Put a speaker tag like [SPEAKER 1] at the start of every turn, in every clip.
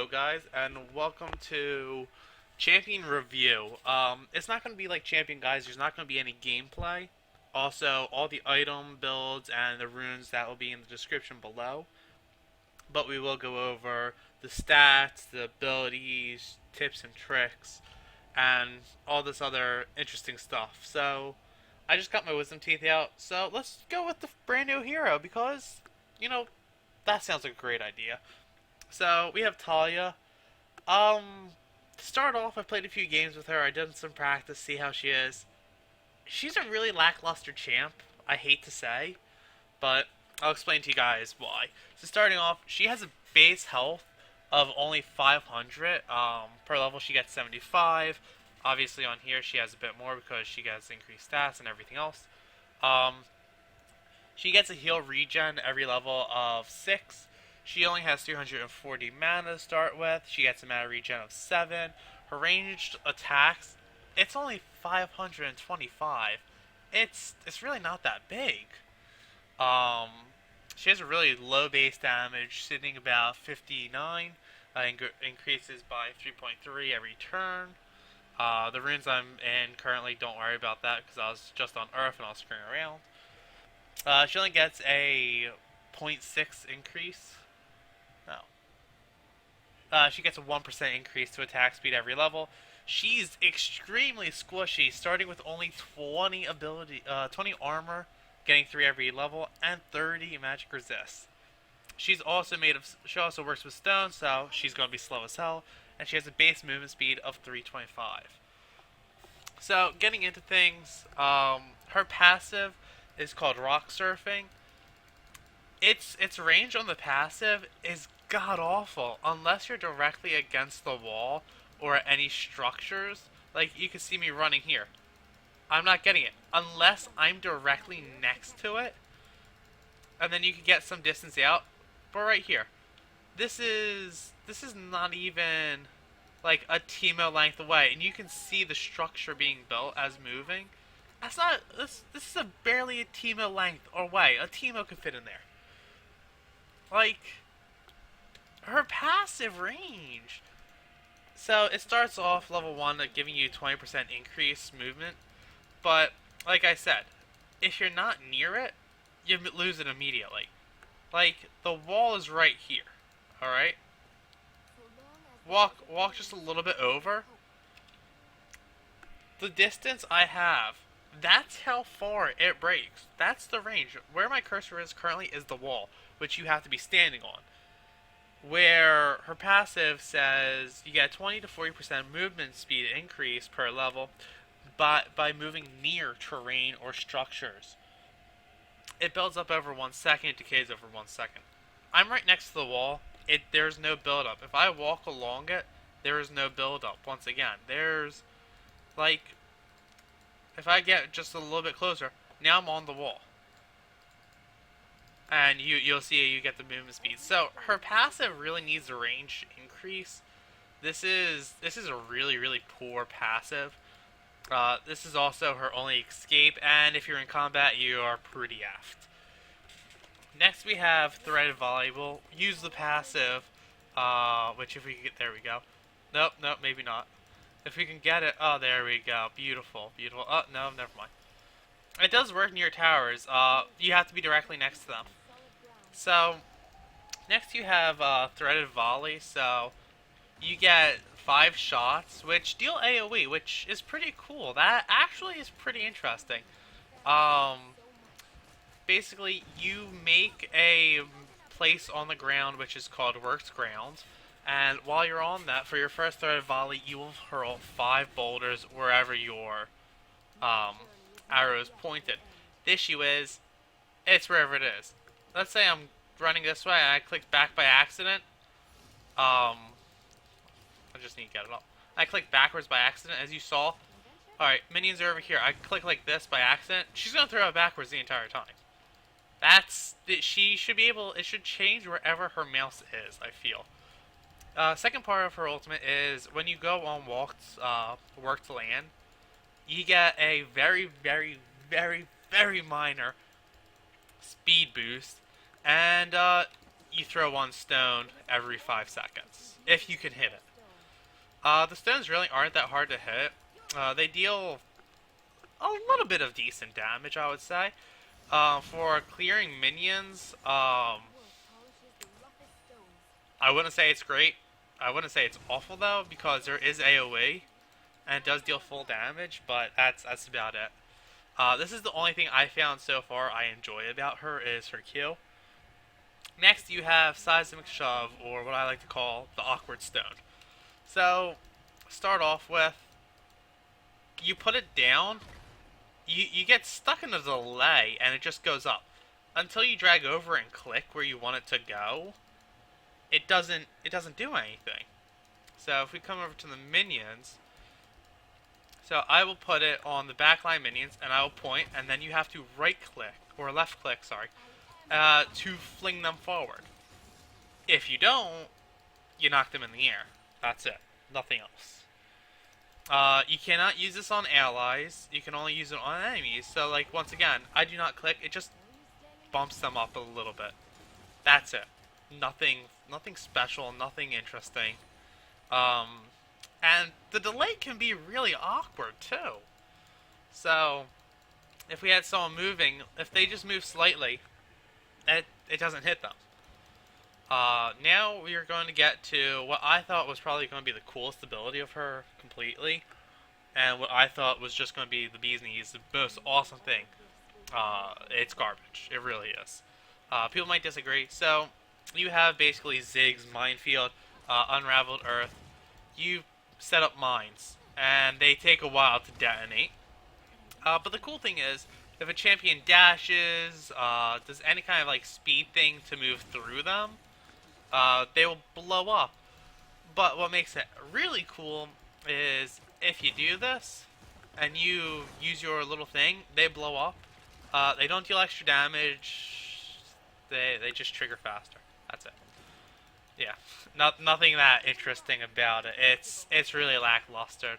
[SPEAKER 1] Hello guys, and welcome to Champion Review. It's not going to be like Champion guys, there's not going to be any gameplay. Also, all the item builds and the runes that will be in the description below. But we will go over the stats, the abilities, tips and tricks, and all this other interesting stuff. So, I just got my wisdom teeth out, so let's go with the brand new hero because, you know, that sounds like a great idea. So we have Taliyah. To start off, I played a few games with her. I did some practice, see how she is. She's a really lackluster champ, I hate to say, but I'll explain to you guys why. So starting off, she has a base health of only 500. Per level, she gets 75. Obviously, on here, she has a bit more because she gets increased stats and everything else. Um, she gets a heal regen every level of 6. She only has 340 mana to start with. She gets a mana regen of 7. Her ranged attacks, it's only 525. It's really not that big. Um, she has a really low base damage, sitting about 59. Increases by 3.3 every turn. The runes I'm in currently, don't worry about that because I was just on Earth and I was screwing around. She only gets a zero point 0.6 increase. No. She gets a 1% increase to attack speed every level. She's extremely squishy, starting with only 20 armor, getting 3 every level, and 30 magic resist. She also works with stone, so she's going to be slow as hell, and she has a base movement speed of 325. So, getting into things, her passive is called rock surfing. Its range on the passive is god awful unless you're directly against the wall or any structures. Like you can see me running here. I'm not getting it unless I'm directly next to it, and then you can get some distance out. But right here, this is not even like a Timo length away, and you can see the structure being built as moving. That's not this is barely a Timo length away. A Timo could fit in there. Like, her passive range. So it starts off level 1 giving you 20% increased movement, but like I said, if you're not near it, you lose it immediately. Like, the wall is right here, alright? Walk just a little bit over. The distance I have, that's how far it breaks. That's the range. Where my cursor is currently is the wall, which you have to be standing on. Where her passive says you get 20 to 40% movement speed increase per level by moving near terrain or structures. It builds up over 1 second, it decays over 1 second. I'm right next to the wall. There's no build up. If I walk along it, there is no build up. Once again, there's like, if I get just a little bit closer, now I'm on the wall. And you'll see you get the movement speed. So her passive really needs a range increase. This is a really poor passive. This is also her only escape, and if you're in combat, you are pretty effed. Next we have threaded volley. We'll use the passive, which if we can get, there we go. Nope, maybe not. If we can get it, oh there we go. Beautiful. Oh no, never mind. It does work near towers. You have to be directly next to them. So, next you have threaded volley. So, you get 5 shots, which deal AoE, which is pretty cool. That actually is pretty interesting. Basically, you make a place on the ground, which is called Works Ground. And while you're on that, for your first threaded volley, you will hurl 5 boulders wherever your arrow is pointed. The issue is, it's wherever it is. Let's say I'm running this way and I click back by accident. I just need to get it up. I click backwards by accident, as you saw. Alright, minions are over here. I click like this by accident. She's going to throw it backwards the entire time. She should be able, it should change wherever her mouse is, I feel. Second part of her ultimate is when you go on work to land, you get a very minor speed boost, and you throw one stone every 5 seconds, if you can hit it. The stones really aren't that hard to hit. They deal a little bit of decent damage, I would say. For clearing minions, I wouldn't say it's great. I wouldn't say it's awful though, because there is AoE and it does deal full damage, but that's about it. This is the only thing I found so far I enjoy about her is her Q. Next, you have Seismic Shove, or what I like to call the Awkward Stone. So, start off with, you put it down, you get stuck in a delay, and it just goes up. Until you drag over and click where you want it to go, it doesn't do anything. So if we come over to the minions, so I will put it on the backline minions, and I will point, and then you have to right click, or left click, sorry, to fling them forward. If you don't, you knock them in the air. That's it. Nothing else. You cannot use this on allies. You can only use it on enemies. So, like, once again, I do not click. It just bumps them up a little bit. That's it. Nothing special. Nothing interesting. And the delay can be really awkward, too. So, if we had someone moving, if they just move slightly, it doesn't hit them. Now we are going to get to what I thought was probably going to be the coolest ability of her completely, and what I thought was just going to be the bee's knees, the most awesome thing. It's garbage. It really is. People might disagree. So, you have basically Ziggs, Minefield, Unraveled Earth. You set up mines, and they take a while to detonate. But the cool thing is, if a champion dashes, does any kind of like speed thing to move through them, they will blow up. But what makes it really cool is if you do this and you use your little thing, they blow up. They don't deal extra damage. They just trigger faster. That's it. Yeah, nothing that interesting about it. It's really lackluster.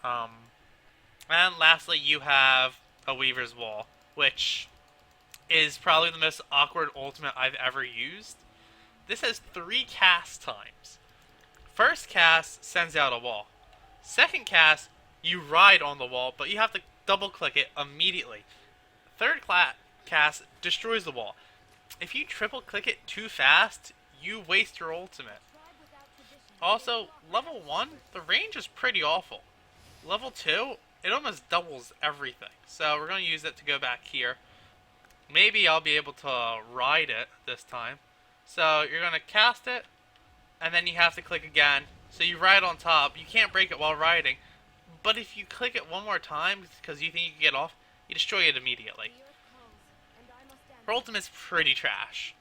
[SPEAKER 1] And lastly, you have a Weaver's Wall, which is probably the most awkward ultimate I've ever used. This has 3 cast times. First cast sends out a wall. Second cast, you ride on the wall, but you have to double click it immediately. Third cast destroys the wall. If you triple click it too fast, you waste your ultimate. Also, level 1, the range is pretty awful. Level 2, it almost doubles everything. So we're going to use it to go back here. Maybe I'll be able to ride it this time. So you're going to cast it, and then you have to click again. So you ride on top. You can't break it while riding. But if you click it one more time because you think you can get off, you destroy it immediately. Her ultimate's pretty trash.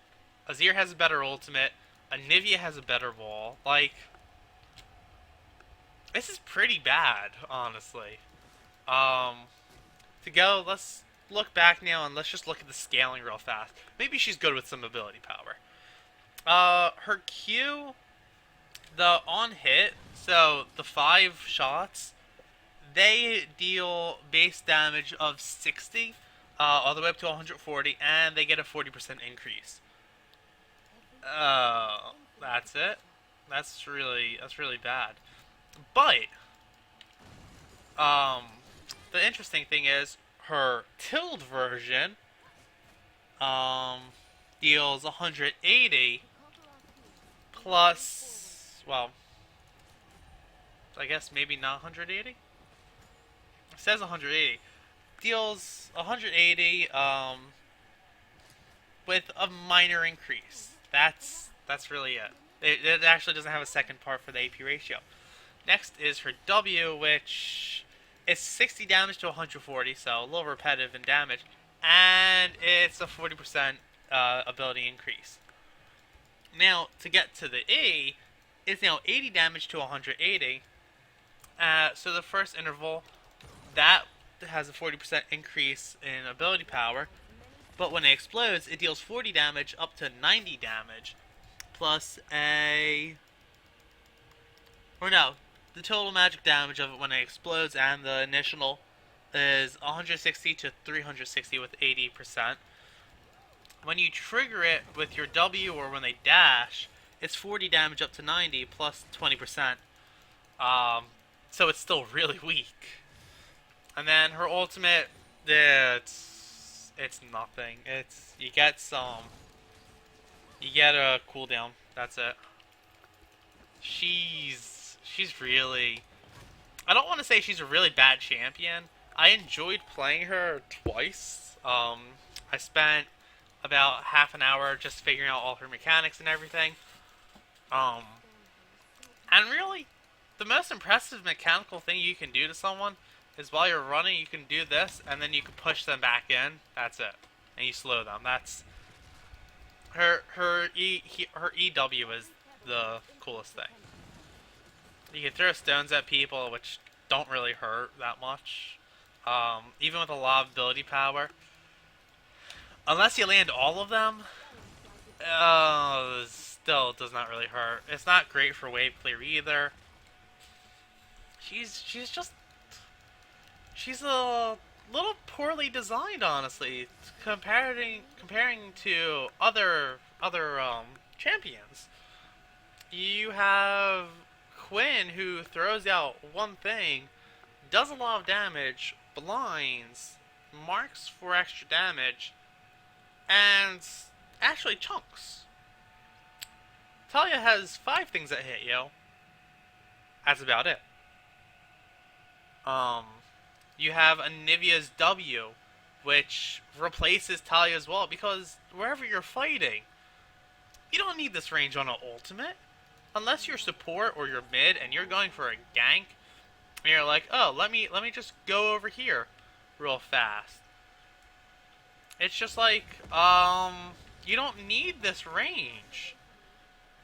[SPEAKER 1] Azir has a better ultimate. Anivia has a better wall. Like, this is pretty bad, honestly. To go, let's look back now and let's just look at the scaling real fast. Maybe she's good with some ability power. Her Q, the on hit, so the 5 shots, they deal base damage of 60, all the way up to 140, and they get a 40% increase. That's it. That's really bad. But, the interesting thing is, her Tild version, deals 180 plus, well, I guess maybe not 180? It says 180. Deals 180, with a minor increase. That's really it. It actually doesn't have a second part for the AP ratio. Next is her W, which is 60 damage to 140, so a little repetitive in damage, and it's a 40% ability increase. Now, to get to the E, it's now 80 damage to 180, so the first interval, that has a 40% increase in ability power, but when it explodes, it deals 40 damage up to 90 damage, plus a... or no, the total magic damage of it when it explodes and the initial is 160 to 360 with 80%. When you trigger it with your W or when they dash, it's 40 damage up to 90 plus 20%. Um, so it's still really weak. And then her ultimate, it's nothing. It's you get a cooldown. That's it. She's really. I don't want to say she's a really bad champion. I enjoyed playing her twice. I spent about half an hour just figuring out all her mechanics and everything. Um, and really, the most impressive mechanical thing you can do to someone is while you're running, you can do this, and then you can push them back in. That's it, and you slow them. That's her EW is the coolest thing. You can throw stones at people, which don't really hurt that much. Even with a lot of ability power, unless you land all of them, still does not really hurt. It's not great for wave clear either. She's just she's a little poorly designed, honestly, comparing to other champions. You have Quinn, who throws out one thing, does a lot of damage, blinds, marks for extra damage, and actually chunks. Taliyah has 5 things that hit you. That's about it. Um, you have Anivia's W, which replaces Taliyah's wall, because wherever you're fighting, you don't need this range on an ultimate. Unless you're support or you're mid and you're going for a gank, and you're like, oh, let me just go over here real fast. It's just like, you don't need this range.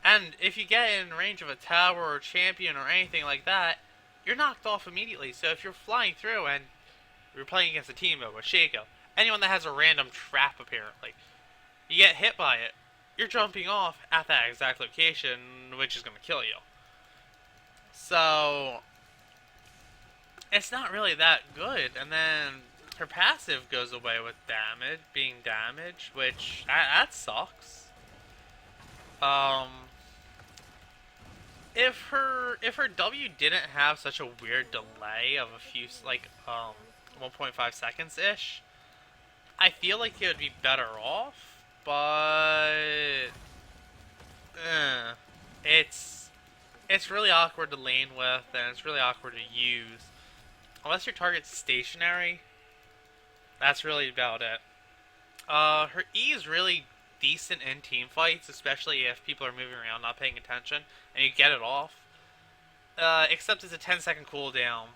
[SPEAKER 1] And if you get in range of a tower or champion or anything like that, you're knocked off immediately. So if you're flying through and you're playing against a team of a Shaco, anyone that has a random trap apparently, you get hit by it, you're jumping off at that exact location, which is going to kill you. So it's not really that good. And then her passive goes away with being damaged, which that sucks. If her W didn't have such a weird delay of a few 1.5 seconds ish, I feel like it would be better off. But it's really awkward to lane with, and it's really awkward to use. Unless your target's stationary, that's really about it. Her E is really decent in team fights, especially if people are moving around not paying attention, and you get it off. Except it's a 10-second cooldown,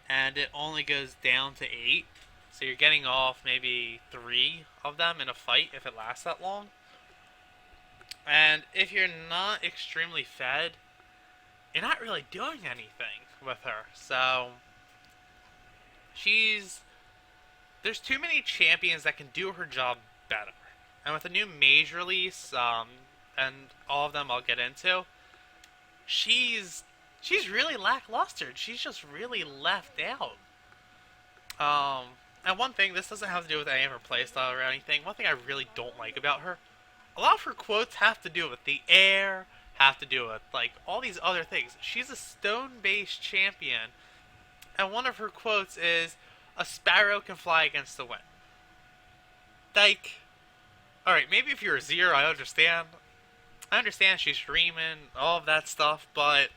[SPEAKER 1] and it only goes down to 8. So you're getting off maybe 3 of them in a fight if it lasts that long. And if you're not extremely fed, you're not really doing anything with her. So there's too many champions that can do her job better. And with the new mage release, and all of them I'll get into, she's really lackluster. She's just really left out. And one thing, this doesn't have to do with any of her playstyle or anything, one thing I really don't like about her, a lot of her quotes have to do with the air, have to do with, like, all these other things. She's a stone-based champion, and one of her quotes is, a sparrow can fly against the wind. Like, alright, maybe if you're a Zero, I understand. I understand she's streaming, all of that stuff, but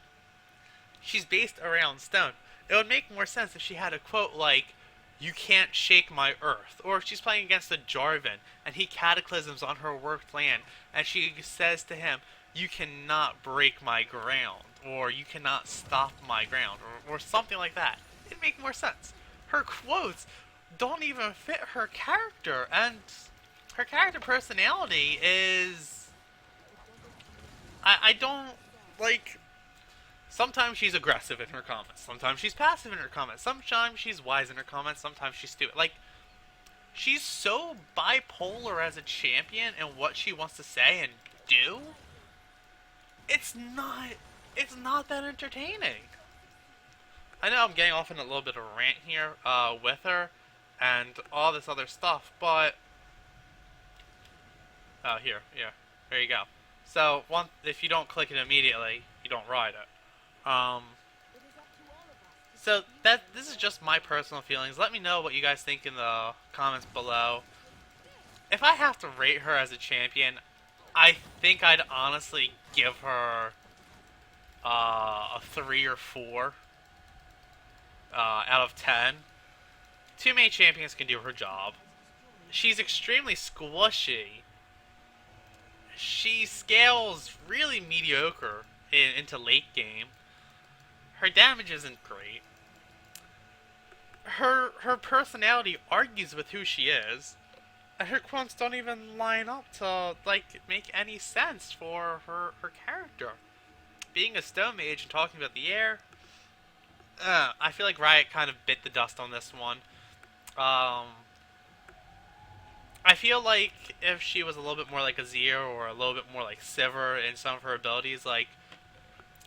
[SPEAKER 1] she's based around stone. It would make more sense if she had a quote like, you can't shake my earth. Or if she's playing against a Jarvan, and he cataclysms on her worked land, and she says to him, you cannot break my ground, or you cannot stop my ground, or something like that. It'd make more sense. Her quotes don't even fit her character, and her character personality is... I don't, like... Sometimes she's aggressive in her comments. Sometimes she's passive in her comments. Sometimes she's wise in her comments. Sometimes she's stupid. Like, she's so bipolar as a champion and what she wants to say and do. It's not that entertaining. I know I'm getting off in a little bit of a rant here with her and all this other stuff, but Oh, here. There you go. So, if you don't click it immediately, you don't ride it. So this is just my personal feelings. Let me know what you guys think in the comments below. If I have to rate her as a champion, I think I'd honestly give her a 3 or 4 out of 10. Too many champions can do her job. She's extremely squishy. She scales really mediocre into late game. Her damage isn't great. Her personality argues with who she is. And her quotes don't even line up to like make any sense for her character. Being a stone mage and talking about the air, I feel like Riot kind of bit the dust on this one. Um, I feel like if she was a little bit more like Azir or a little bit more like Sivir in some of her abilities, like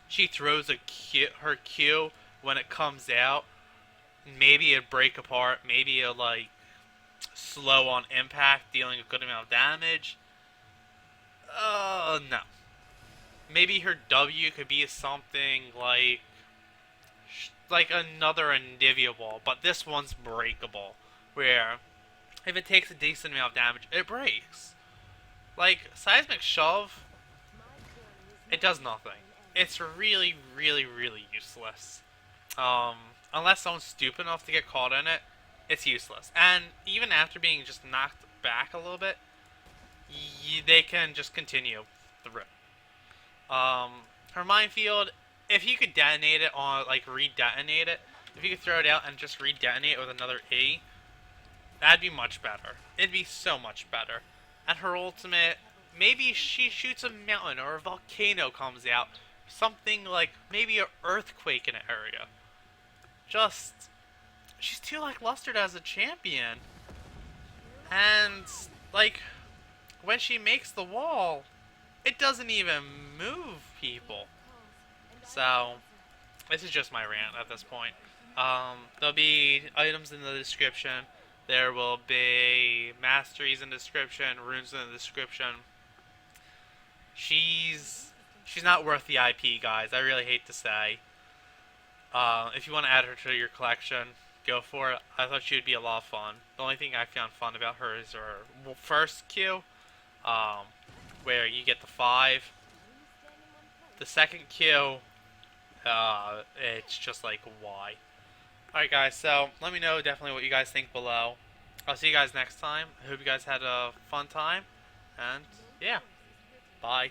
[SPEAKER 1] she throws her Q when it comes out, maybe it'd break apart, maybe it'll like slow on impact, dealing a good amount of damage. No. Maybe her W could be something like another Endivia wall, but this one's breakable. Where if it takes a decent amount of damage, it breaks. Like seismic shove, it does nothing. It's really, really, really useless. Um, Unless someone's stupid enough to get caught in it, it's useless. And even after being just knocked back a little bit, they can just continue through. Her minefield, if you could detonate it on, like, re-detonate it, if you could throw it out and just re-detonate it with another E, that'd be much better. It'd be so much better. And her ultimate, maybe she shoots a mountain or a volcano comes out. Something like maybe an earthquake in an area. Just, she's too lackluster as a champion. And, like, when she makes the wall, it doesn't even move people. So, this is just my rant at this point. There'll be items in the description. There will be masteries in the description, runes in the description. She's not worth the IP, guys. I really hate to say. If you want to add her to your collection, go for it. I thought she would be a lot of fun. The only thing I found fun about her is her first Q, where you get the 5. The second Q, it's just like, why? Alright guys, so let me know definitely what you guys think below. I'll see you guys next time. I hope you guys had a fun time. And yeah, bye.